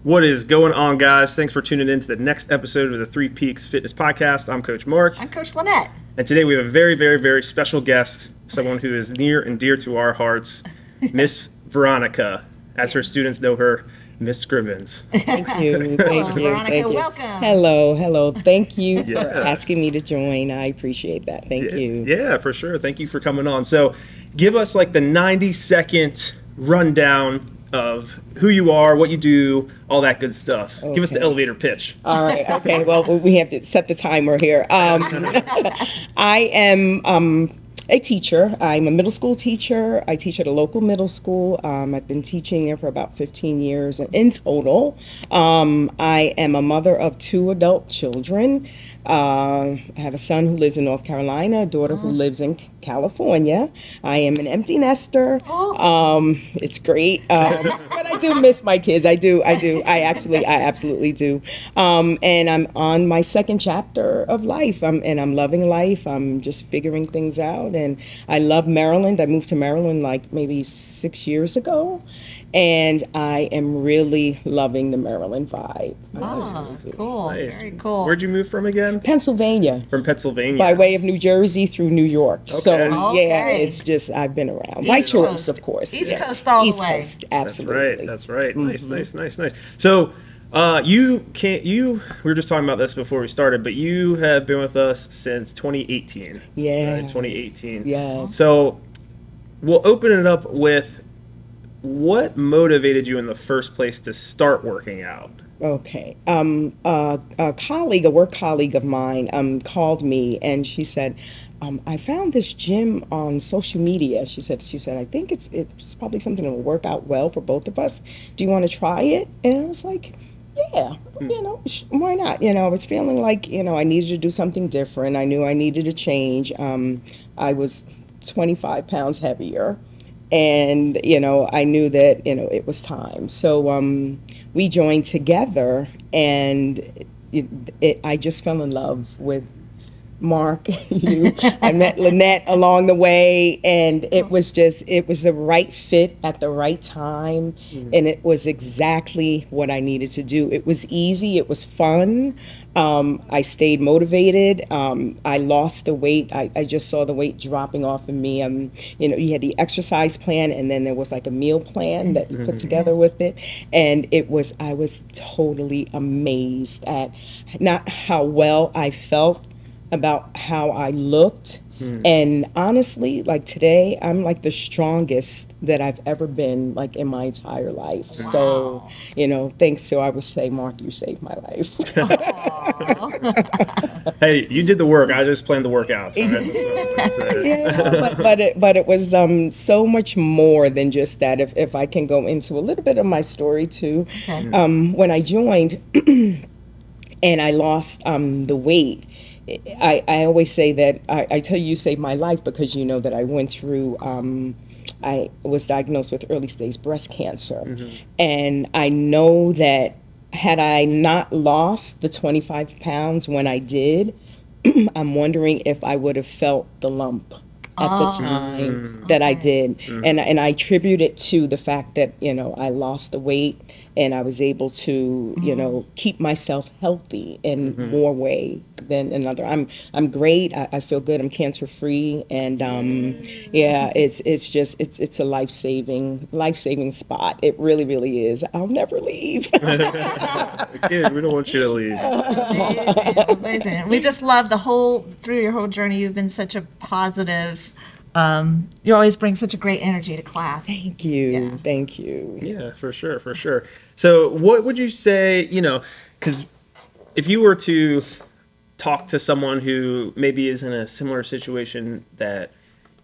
What is going on, guys? Thanks for tuning in to the next episode of the Three Peaks Fitness Podcast. I'm Coach Mark. I'm Coach Lynette. And today we have a very, very, very special guest, someone who is near and dear to our hearts, Miss Veronica, as her students know her, Miss Scribbins. Thank you. Thank you. Veronica, Thank you. welcome. Hello. Thank you Yeah. for asking me to join. I appreciate that. Thank you. Yeah, for sure. Thank you for coming on. So give us like the 90-second rundown of who you are, what you do, all that good stuff. Give us the Okay. elevator pitch. All right. Okay. Well, we have to set the timer here. I am a teacher. I'm a middle school teacher. I teach at a local middle school. I've been teaching there for about 15 years in total. I am a mother of 2 adult children. I have a son who lives in North Carolina, a daughter who lives in California. I am an empty nester. It's great, but I do miss my kids. I absolutely do. And I'm on my second chapter of life, and I'm loving life. I'm just figuring things out, and I love Maryland. I moved to Maryland like maybe 6 years ago, and I am really loving the Maryland vibe. Cool. Nice. Very cool. Where'd you move from again? Pennsylvania. From Pennsylvania. By way of New Jersey through New York. So, Okay. yeah, it's just, I've been around. My East choice, Coast. of course. East Coast all the East way. Coast, That's absolutely. right. That's right. Nice. So, we were just talking about this before we started, but you have been with us since 2018. Yes. Right? 2018. Yes. So, we'll open it up with what motivated you in the first place to start working out? Okay. A colleague, a work colleague of mine, called me and she said, I found this gym on social media. She said, I think it's probably something that will work out well for both of us. Do you want to try it? And I was like, yeah, why not? I was feeling like, I needed to do something different. I knew I needed a change. I was 25 pounds heavier. And, I knew that, it was time. So we joined together, and I just fell in love with Mark. I met Lynette along the way, and it was the right fit at the right time, and it was exactly what I needed to do. It was easy. It was fun. I stayed motivated. I lost the weight. I just saw the weight dropping off of me. You had the exercise plan, and then there was like a meal plan that you put together with it. And I was totally amazed at not how well I felt, about how I looked. And honestly, like today, I'm like the strongest that I've ever been, like in my entire life. Wow. So, thanks to, I would say, Mark, you saved my life. Hey, you did the work. I just planned the workouts. That's it. Yeah, but it was so much more than just that. If I can go into a little bit of my story too. Okay. When I joined and I lost the weight, I always say that I tell you saved my life because you know that I went through, I was diagnosed with early stage breast cancer. And I know that had I not lost the 25 pounds when I did, I'm wondering if I would have felt the lump at the time that I did. And I attribute it to the fact that, I lost the weight and I was able to, keep myself healthy in more way than another. I'm great. I feel good. I'm cancer free. And it's a life-saving spot. It really, really is. I'll never leave. Kid, we don't want you to leave. Amazing. We just love through your whole journey, you've been such a positive, you always bring such a great energy to class. Thank you. Yeah. Thank you. Yeah, for sure. So what would you say, because if you were to talk to someone who maybe is in a similar situation that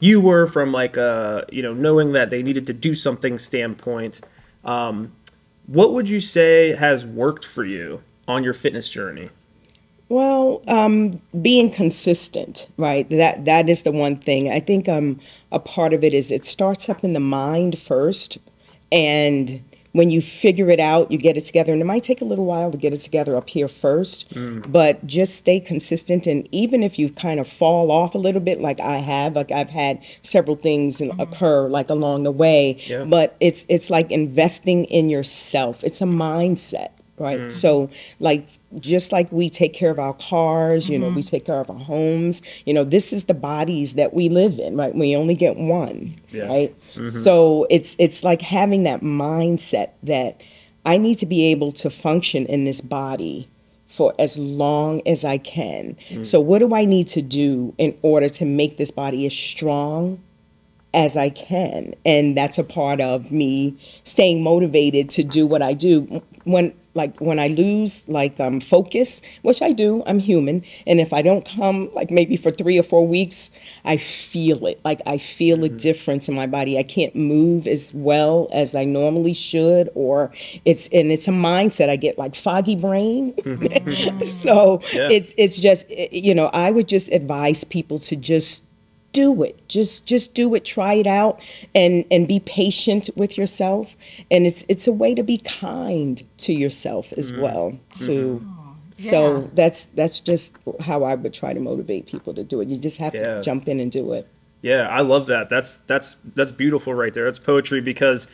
you were from like knowing that they needed to do something standpoint, what would you say has worked for you on your fitness journey? Well, being consistent, right? That is the one thing. I think a part of it is it starts up in the mind first, and when you figure it out, you get it together, and it might take a little while to get it together up here first, but just stay consistent. And even if you kind of fall off a little bit, like I have, like I've had several things occur like along the way, Yeah. but it's like investing in yourself. It's a mindset, right? So like, just like we take care of our cars, you know, we take care of our homes, you know, this is the bodies that we live in, right? We only get one, Yeah. right? So it's like having that mindset that I need to be able to function in this body for as long as I can. So what do I need to do in order to make this body as strong as I can? And that's a part of me staying motivated to do what I do. When I lose focus, which I do, I'm human, and if I don't come like maybe for 3 or 4 weeks, I feel it. Like I feel a difference in my body. I can't move as well as I normally should, or it's a mindset. I get like foggy brain. So Yeah. it's just, you know, I would just advise people to just do it. Just do it. Try it out, and be patient with yourself. And it's a way to be kind to yourself as well too. So that's just how I would try to motivate people to do it. You just have to jump in and do it. Yeah, I love that. That's beautiful right there. That's poetry because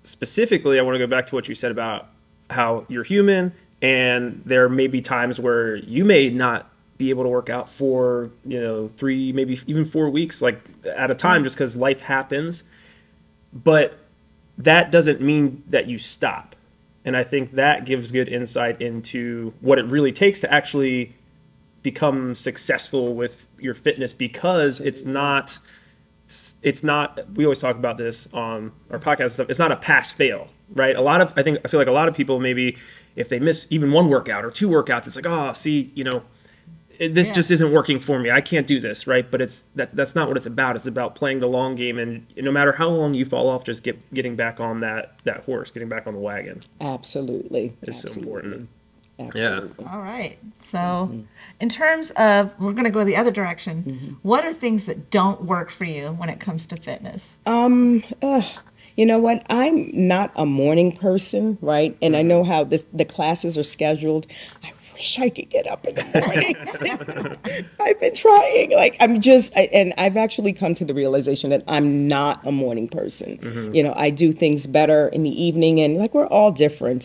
specifically I want to go back to what you said about how you're human and there may be times where you may not be able to work out for, you know, 3, maybe even 4 weeks like at a time just because life happens. But that doesn't mean that you stop. And I think that gives good insight into what it really takes to actually become successful with your fitness, because it's not, we always talk about this on our podcast and stuff, it's not a pass fail, right? I feel like a lot of people, maybe if they miss even 1 workout or 2 workouts, it's like, oh, see, you know, this just isn't working for me. I can't do this, right? But that's not what it's about. It's about playing the long game, and no matter how long you fall off, just getting back on that horse, getting back on the wagon. Absolutely. Is so important. Absolutely. All right. So, in terms of, we're going to go the other direction. What are things that don't work for you when it comes to fitness? You know what? I'm not a morning person, right? And I know how the classes are scheduled. I wish I could get up in the mornings. I've been trying. Like, and I've actually come to the realization that I'm not a morning person. You know, I do things better in the evening, and like, we're all different.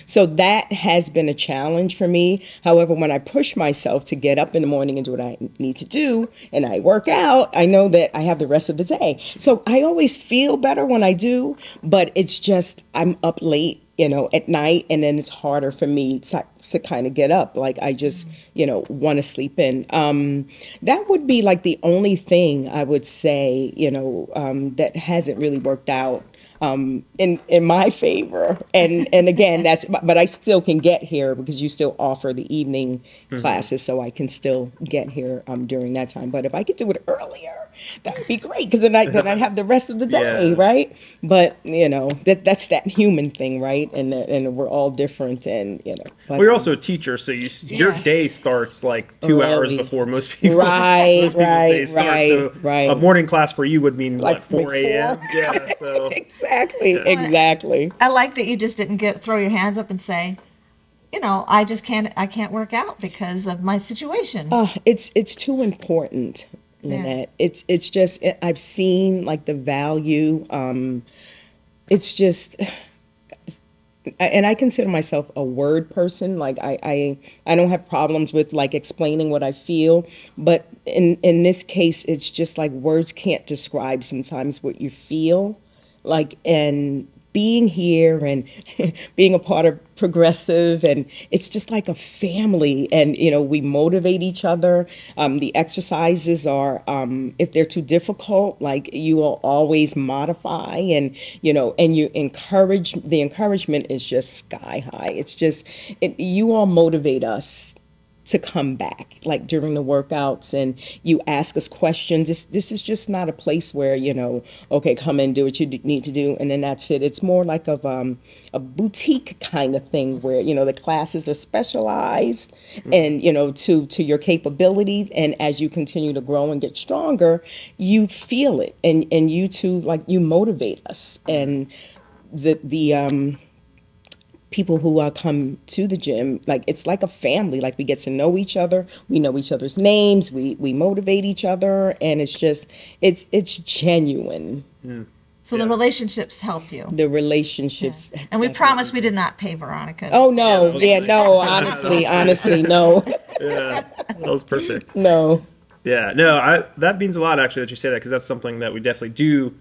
So that has been a challenge for me. However, when I push myself to get up in the morning and do what I need to do, and I work out, I know that I have the rest of the day. So I always feel better when I do, but it's just, I'm up late, you know, at night, and then it's harder for me to kind of get up. Like, I just, you know, want to sleep in. That would be like the only thing I would say, you know, that hasn't really worked out in my favor. And again, but I still can get here because you still offer the evening classes, so I can still get here during that time. But if I could do it earlier, that would be great, because then I'd have the rest of the day, right? But you know, that's that human thing, right? And we're all different, and you know. But, well, you're also a teacher, so your day starts like 2 hours before most people. Right, most people's days start. right, So right. a morning class for you would mean Like what, 4 a.m. Yeah. So Exactly. I like that you just didn't throw your hands up and say, you know, I can't work out because of my situation. It's too important, Lynette. It's just, I've seen like the value. It's just, and I consider myself a word person. Like I don't have problems with like explaining what I feel, but in this case, it's just like words can't describe sometimes what you feel. Like, and being here and being a part of Progressive, and it's just like a family, and you know, we motivate each other. The exercises are, if they're too difficult, like, you will always modify, and you know, and you encourage. The encouragement is just sky high. It's just, you all motivate us to come back, like during the workouts, and you ask us questions. This is just not a place where, you know, okay, come and do what you need to do, and then that's it. It's more like of a boutique kind of thing where, you know, the classes are specialized and, you know, to your capabilities, and as you continue to grow and get stronger, you feel it, and you too, like, you motivate us, and the people who come to the gym, like it's like a family. Like we get to know each other, we know each other's names, we motivate each other, and it's just it's genuine. So the relationships help you. The relationships, And we promise we did not pay Veronica. oh no, Yeah, no, honestly, no, Yeah, that was perfect. no. Yeah, no, that means a lot actually that you say that, because that's something that we definitely do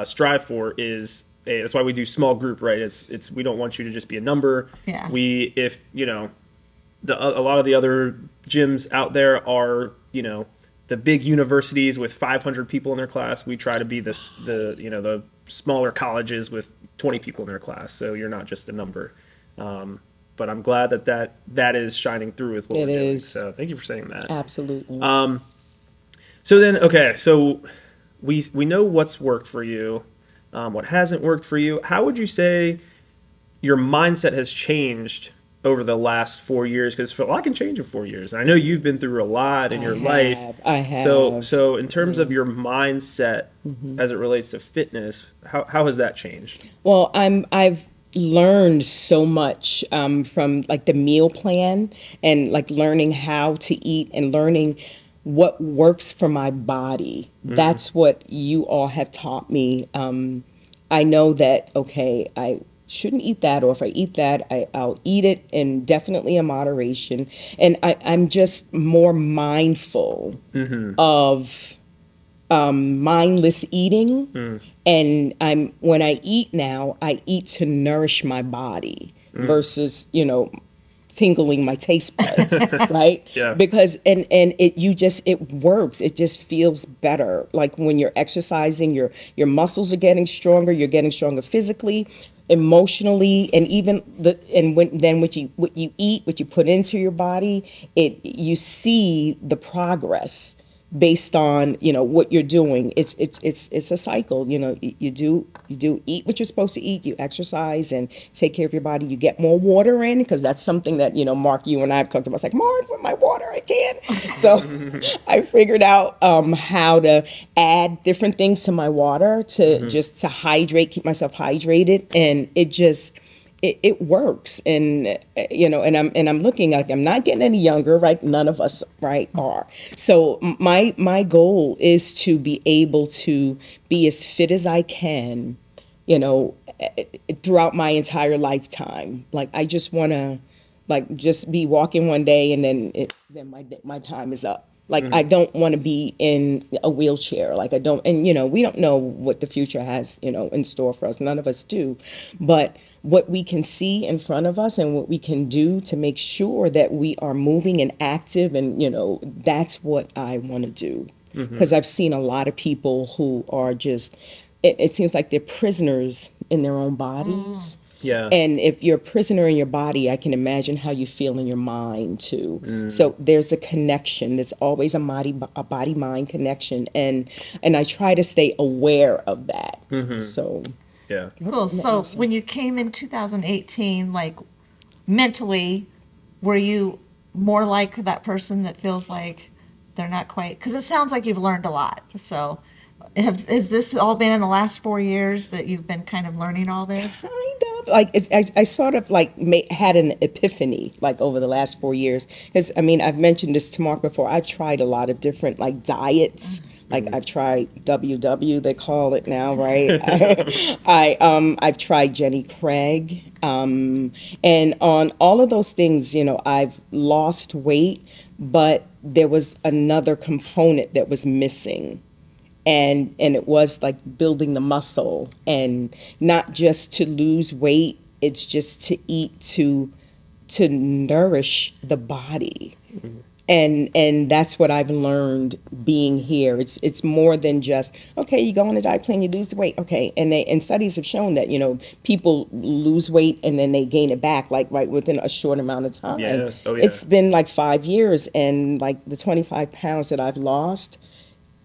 strive for. That's why we do small group, right? It's we don't want you to just be a number. Yeah. If a lot of the other gyms out there are the big universities with 500 people in their class. We try to be the smaller colleges with 20 people in their class. So you're not just a number. But I'm glad that is shining through with what we're doing. Is. So thank you for saying that. Absolutely. So then, okay, so we know what's worked for you, what hasn't worked for you. How would you say your mindset has changed over the last 4 years? Because a lot can change in 4 years. And I know you've been through a lot in your life. I have. So in terms of your mindset as it relates to fitness, how has that changed? Well, I've learned so much from like the meal plan, and like learning how to eat and learning what works for my body. That's what you all have taught me. I know that, okay, I shouldn't eat that, or if I eat that, I'll eat it, and definitely in moderation. And I'm just more mindful of mindless eating. And when I eat now, I eat to nourish my body versus, tingling my taste buds, right? Yeah. Because it works. It just feels better. Like when you're exercising, your muscles are getting stronger. You're getting stronger physically, emotionally, and even what you eat, what you put into your body, you see the progress based on what you're doing. It's a cycle. You do eat what you're supposed to eat. You exercise and take care of your body. You get more water in, because that's something that Mark, you and I have talked about. It's like, Mark, with my water I can. So I figured out how to add different things to my water to just to hydrate, keep myself hydrated, and it works. And and I'm looking like I'm not getting any younger, right? None of us, right, are. So my goal is to be able to be as fit as I can, throughout my entire lifetime. Like I just want to just be walking one day, and then my time is up. Like I don't want to be in a wheelchair. Like I don't, and we don't know what the future has, in store for us. None of us do. But what we can see in front of us and what we can do to make sure that we are moving and active, and that's what I want to do. Because I've seen a lot of people who are just, it seems like they're prisoners in their own bodies. Yeah. And if you're a prisoner in your body, I can imagine how you feel in your mind too. So there's a connection. There's always a body-mind connection, and I try to stay aware of that. So Yeah. Cool. So when you came in 2018, like mentally, were you more like that person that feels like they're not quite? Because it sounds like you've learned a lot. So has this all been in the last 4 years that you've been kind of learning all this? Kind of. Like I sort of like had an epiphany like over the last 4 years. Because I've mentioned this to Mark before. I've tried a lot of different like diets. Like I've tried WW, they call it now, right? I've tried Jenny Craig, and on all of those things, I've lost weight, but there was another component that was missing, and it was like building the muscle, and not just to lose weight. It's just to eat to nourish the body. And that's what I've learned being here. It's more than just, okay, you go on a diet plan, you lose the weight, okay. And studies have shown that, people lose weight and then they gain it back, like right within a short amount of time. Yeah. Oh, yeah. It's been like 5 years, and like the 25 pounds that I've lost,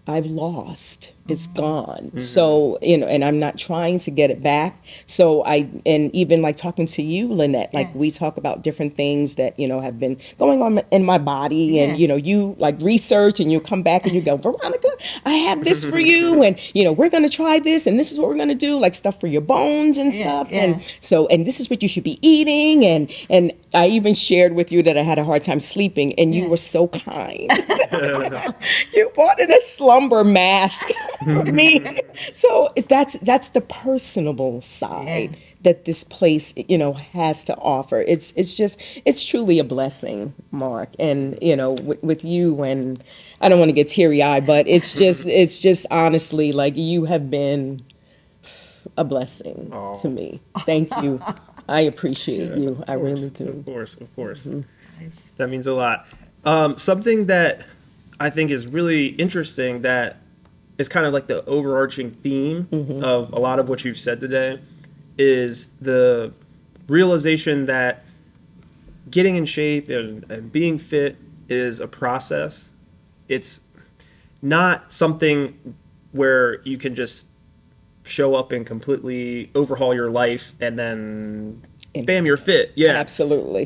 I've lost. It's gone. So, and I'm not trying to get it back. So and even like talking to you, Lynette, like we talk about different things that, have been going on in my body. And, you like research and you come back and you go, Veronica, I have this for you. And, we're going to try this and this is what we're going to do, like stuff for your bones and stuff. And so, and this is what you should be eating. And I even shared with you that I had a hard time sleeping and you were so kind. You bought in a slumber mask for me. So that's the personable side that this place, has to offer. It's truly a blessing, Mark. And, with you, and I don't want to get teary-eyed, but it's just honestly, like, you have been a blessing to me. Thank you. I appreciate you. I really do. Of course. Nice. That means a lot. Something that I think is really interesting that is kind of like the overarching theme of a lot of what you've said today is the realization that getting in shape and being fit is a process. It's not something where you can just show up and completely overhaul your life and then bam, you're fit. Yeah, absolutely.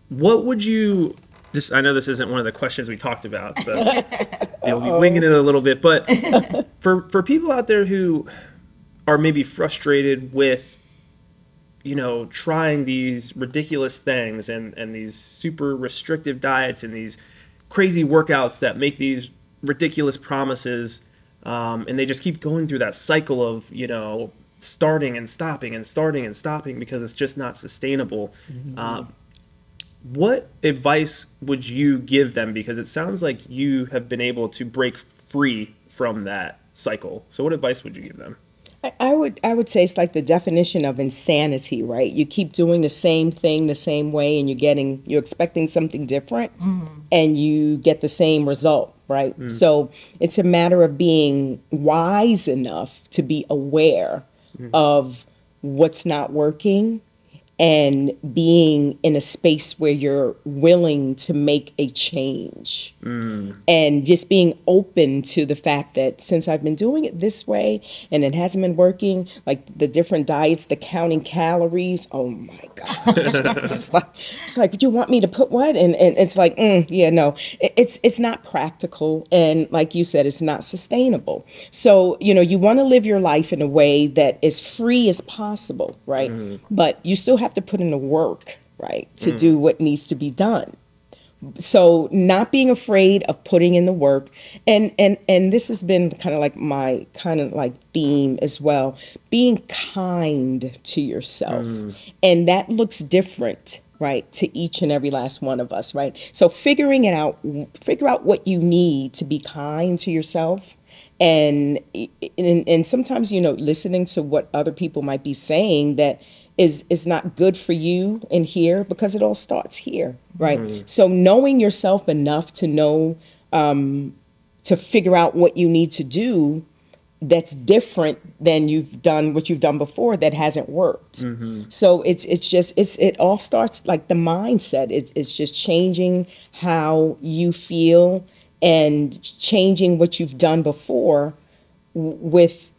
What would you? I know this isn't one of the questions we talked about, so we'll be winging it a little bit. But for people out there who are maybe frustrated with, trying these ridiculous things and these super restrictive diets and these crazy workouts that make these ridiculous promises, and they just keep going through that cycle of, starting and stopping and starting and stopping because it's just not sustainable. What advice would you give them? Because it sounds like you have been able to break free from that cycle. So what advice would you give them? I would say it's like the definition of insanity, right? You keep doing the same thing the same way and you're expecting something different and you get the same result, right? So it's a matter of being wise enough to be aware of what's not working and being in a space where you're willing to make a change and just being open to the fact that since I've been doing it this way and it hasn't been working, like the different diets, the counting calories, oh my God. It's like, you want me to put what? And it's like, no, it's not practical. And like you said, it's not sustainable. So, you want to live your life in a way that is free as possible, right? But you still have to put in the work, right, to do what needs to be done. So not being afraid of putting in the work, and this has been kind of like my theme as well, being kind to yourself. And that looks different, right, to each and every last one of us, right? So figure out what you need to be kind to yourself. And sometimes, listening to what other people might be saying that is not good for you in here, because it all starts here, right? So knowing yourself enough to know, to figure out what you need to do that's different than what you've done before that hasn't worked. So it all starts like the mindset. It's just changing how you feel and changing what you've done before with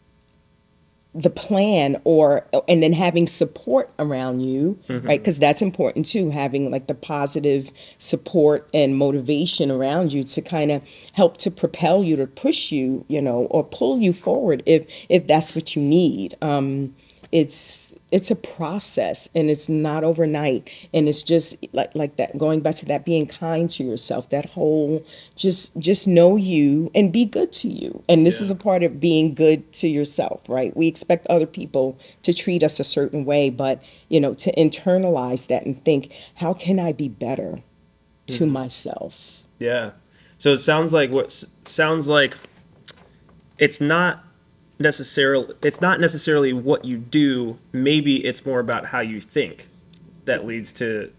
the plan, and then having support around you, right? Because that's important too, having like the positive support and motivation around you to kind of help to propel you, to push you, or pull you forward if that's what you need. It's a process and it's not overnight, and it's just like that, going back to that, being kind to yourself, that whole just know you and be good to you. And this is a part of being good to yourself, right? We expect other people to treat us a certain way, but to internalize that and think, how can I be better to myself? Yeah. So it sounds like it's not necessarily what you do. Maybe it's more about how you think that leads to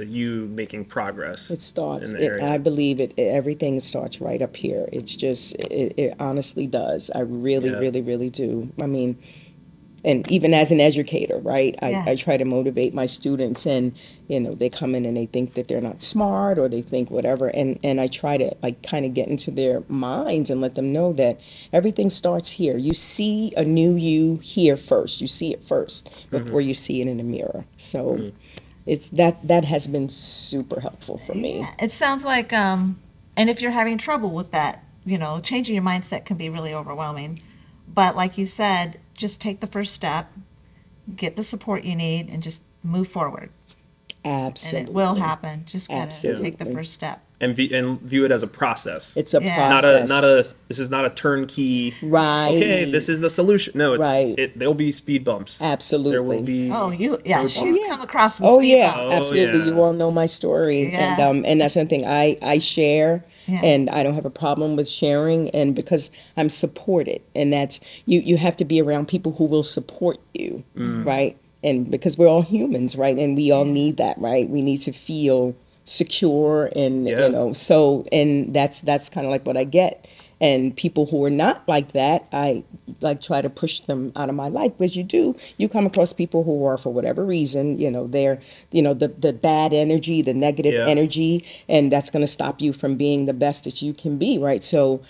you making progress. It starts. I believe it. Everything starts right up here. It's just it honestly does. I really, really, really do. I mean, and even as an educator, right, Yeah. I try to motivate my students, and they come in and they think that they're not smart, or they think whatever, and I try to like kind of get into their minds and let them know that everything starts here. You see a new you here first. You see it first before you see it in the mirror. So it's that has been super helpful for me. Yeah, it sounds like, and if you're having trouble with that, changing your mindset can be really overwhelming. But like you said, just take the first step, get the support you need, and just move forward. Absolutely. And it will happen. Just gotta Absolutely. take the first step. And view it as a process. It's a Yeah. process. This is not a turnkey. Right. Okay, this is the solution. No, it's Right. there'll be speed bumps. Absolutely. There will be. She's come across some Oh speed yeah, bumps. absolutely. yeah. You all know my story, Yeah. and that's something I share, Yeah. and I don't have a problem with sharing, and because I'm supported, and that's you have to be around people who will support you, right? And because we're all humans, right? And we all need that, right? We need to feel secure, and Yeah. so, and that's kind of like what I get. And people who are not like that, I like try to push them out of my life, because you come across people who are, for whatever reason, they're, the bad energy, the negative Yeah. energy, and that's going to stop you from being the best that you can be, right? So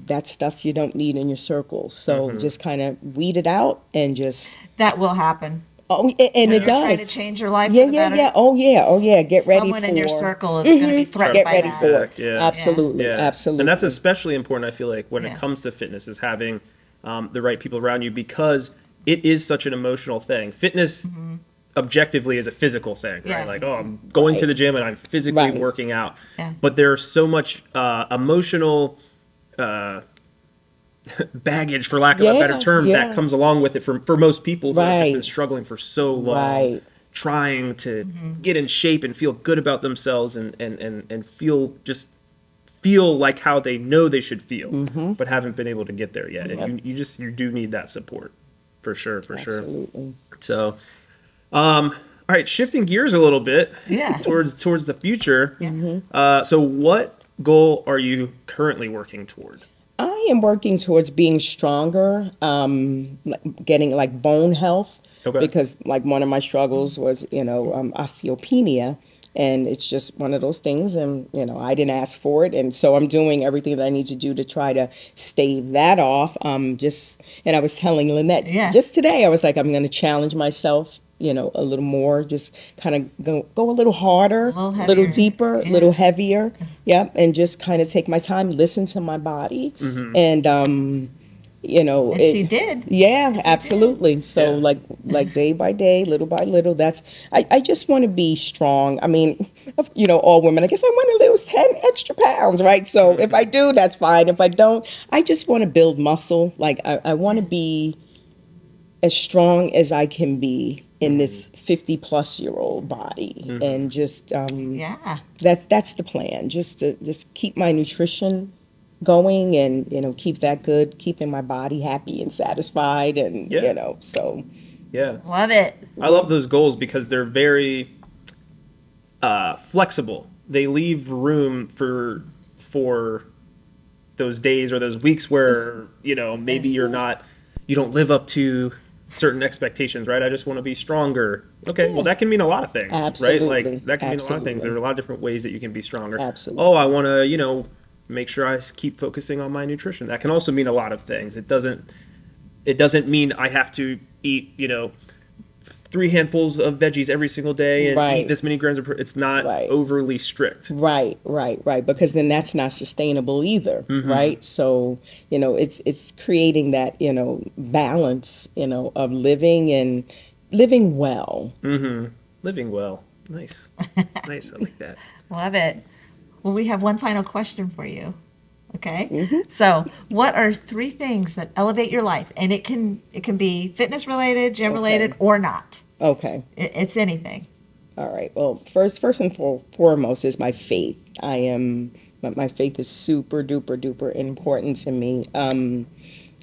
that stuff you don't need in your circles. So just kind of weed it out, and just, That will happen. oh, and You're it does. trying to change your life Yeah, for the yeah, better. yeah. Oh, yeah. Oh, yeah. Get ready Someone for in your circle is going to be threatened get by ready that. for it. Yeah. Absolutely, Yeah. absolutely. And that's especially important, I feel like, when Yeah. it comes to fitness, is having the right people around you, because it is such an emotional thing. Fitness objectively is a physical thing, right? Yeah. Like, oh, I'm going to Right. the gym and I'm physically Right. working out. Yeah. But there's so much emotional baggage, for lack of a better Yeah, term, yeah. that comes along with it for most people who have just Right. been struggling for so long, Right. trying to get in shape and feel good about themselves, and feel like how they know they should feel, but haven't been able to get there yet. And you do need that support, for sure. Absolutely. So, all right, shifting gears a little bit, Yeah. towards the future. So what goal are you currently working toward? I am working towards being stronger, getting like bone health, Okay. because like one of my struggles was, osteopenia, and it's just one of those things, and I didn't ask for it, and so I'm doing everything that I need to do to try to stave that off. And I was telling Lynette just today, I was like, I'm going to challenge myself, a little more, just kind of go a little harder, a little heavier. deeper, a little heavier. Yep. And just kind of take my time, listen to my body. And, And she did. Yeah, absolutely. So Yeah. like day by day, little by little, I just want to be strong. I mean, all women, I guess I want to lose 10 extra pounds, right? So if I do, that's fine. If I don't, I just want to build muscle. Like I want to be as strong as I can be in this 50-plus-year-old body, and just Yeah. that's the plan. Just to keep my nutrition going, and keep that good, keeping my body happy and satisfied, and Yeah. so Yeah. Love it. I love those goals because they're very flexible. They leave room for those days or those weeks where maybe you don't live up to certain expectations, right? I just want to be stronger. Okay, well that can mean a lot of things, Absolutely. right? Like that can mean a lot of things. Absolutely. There are a lot of different ways that you can be stronger. Absolutely. Oh, I want to make sure I keep focusing on my nutrition. That can also mean a lot of things. It doesn't mean I have to eat 3 handfuls of veggies every single day and Right. eat this many grams of it's not Right. overly strict. Right, because then that's not sustainable either, right? So, it's creating that, balance, of living and living well. Living well. Nice. Nice. I like that. Love it. Well, we have one final question for you. Okay. So, what are 3 things that elevate your life? And it can be fitness related, gym related, or not. Okay. It's anything. All right. Well, first and foremost is my faith. My faith is super duper duper important to me.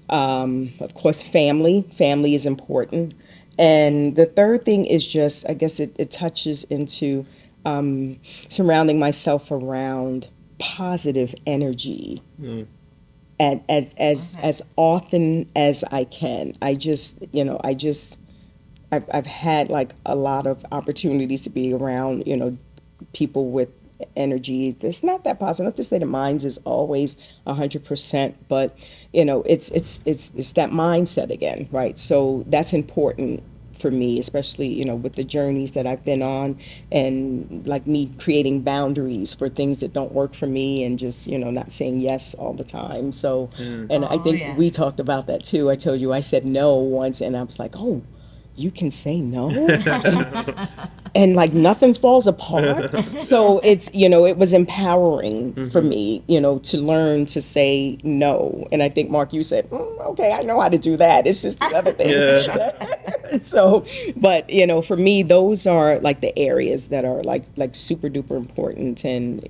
Of course, family. Family is important. And the third thing is just, I guess it touches into surrounding myself around positive energy as often as I can. I've had like a lot of opportunities to be around, people with energy. It's not that positive. Not to say the minds is always 100%, but it's that mindset again, right? So that's important for me, especially with the journeys that I've been on, and like me creating boundaries for things that don't work for me, and just not saying yes all the time. So, and I think we talked about that too. I told you I said no once, and I was like, oh, you can say no. And like nothing falls apart. So it's, it was empowering for me, to learn to say no. And I think, Mark, you said, okay, I know how to do that. It's just the other thing. Yeah. So, but, for me, those are like the areas that are like super duper important. And,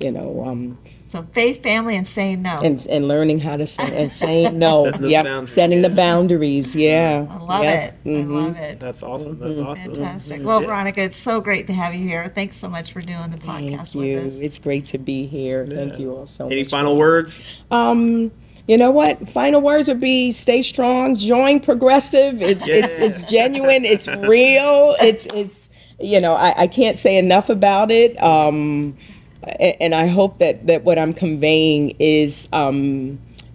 so faith, family, and saying no. And learning how to say and saying no. Setting the boundaries. Yeah. I love it. I love it. That's awesome. That's awesome. Fantastic. Well, Veronica, it's so great to have you here. Thanks so much for doing the podcast with us. It's great to be here. Thank you all so much. Any final words? You know what? Final words would be stay strong, join Progressive. It's genuine, it's real. It's I can't say enough about it. And I hope that what I'm conveying is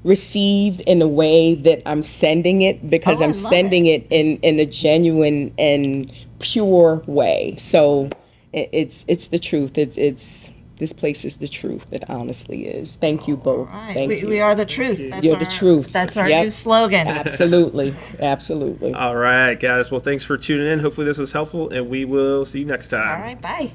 received in a way that I'm sending it, because I'm sending it in a genuine and pure way. So it's the truth. It's this place is the truth. It honestly is. Thank you both. Right. Thank you. We are the truth. You're the truth. That's our new slogan. Absolutely. Absolutely. All right, guys. Well, thanks for tuning in. Hopefully this was helpful, and we will see you next time. All right. Bye.